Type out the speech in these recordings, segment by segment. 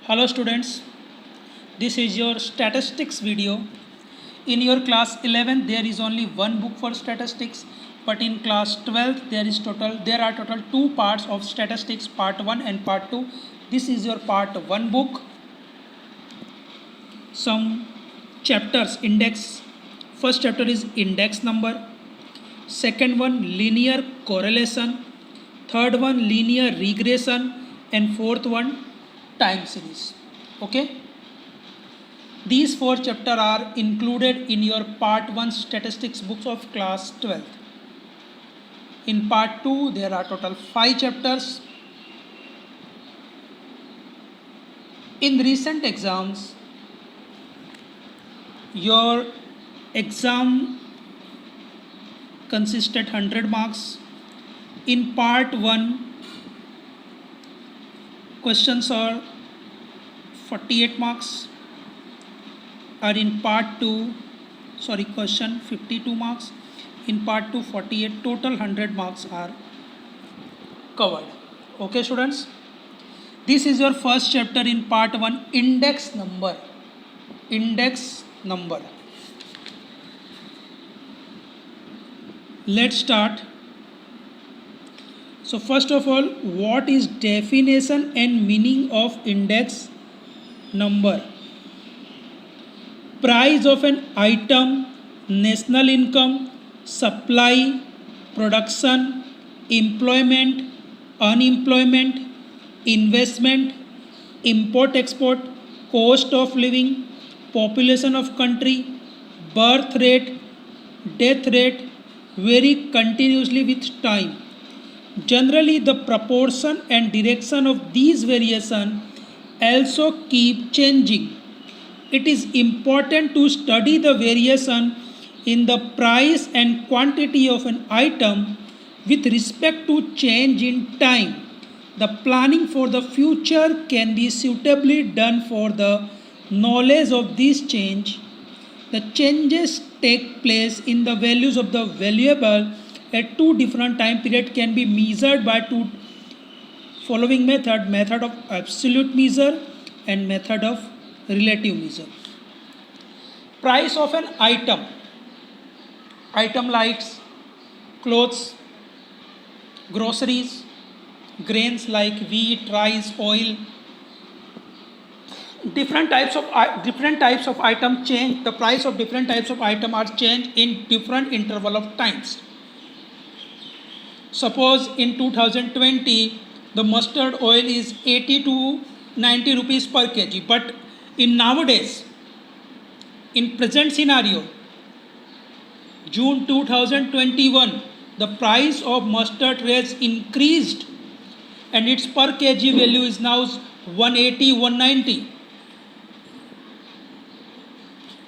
Hello students, this is your statistics video. In your class 11 there is only one book for statistics, but in class 12 there are total two parts of statistics, part 1 and part 2. This is your part 1 book. Some chapters index. First chapter is index number. Second one linear correlation. Third one linear regression, and fourth one time series. Okay, these four chapters are included in your part 1 statistics books of class 12. In part 2 there are total 5 chapters. In recent exams, your exam consisted 100 marks. In part 1 questions are 48 marks, or in part 2 question 52 marks. In part 2 48, total 100 marks are covered. Okay students, this is your first chapter in part 1, index number. Let's start. So first of all, what is definition and meaning of index number? Price of an item, national income, supply, production, employment, unemployment, investment, import export, cost of living, population of country, birth rate, death rate vary continuously with time. Generally, the proportion and direction of these variations also keep changing. It is important to study the variation in the price and quantity of an item with respect to change in time. The planning for the future can be suitably done for the knowledge of this change. The changes take place in the values of the variable at two different time periods can be measured by two following method of absolute measure and method of relative measure. Price of an item like clothes, groceries, grains like wheat, rice, oil. Different types of item change. The price of different types of item are changed in different interval of times. Suppose in 2020 the mustard oil is 80 to 90 rupees per kg, but in nowadays, in present scenario, June 2021, the price of mustard has increased and its per kg value is now 180, 190.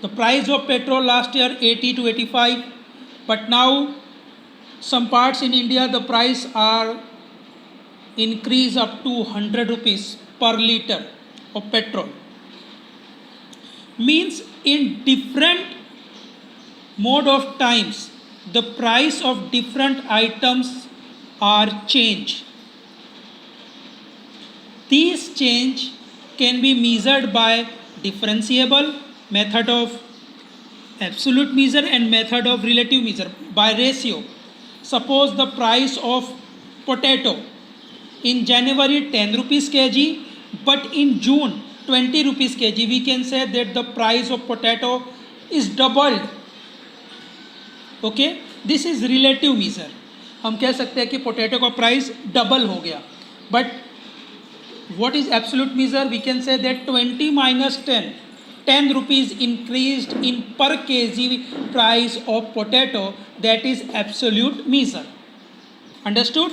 The price of petrol last year 80 to 85, but now some parts in India the price are increased up to 100 rupees per liter of petrol. Means in different mode of times the price of different items are changed. These change can be measured by differentiable, method of absolute measure and method of relative measure by ratio. Suppose the price of potato in January 10 rupees kg, but in June 20 rupees kg, we can say that the price of potato is doubled. Okay, this is relative measure. हम कह सकते हैं कि potato का price double हो गया. But what is absolute measure? We can say that 20 minus 10 rupees increased in per kg price of potato, that is absolute measure. Understood?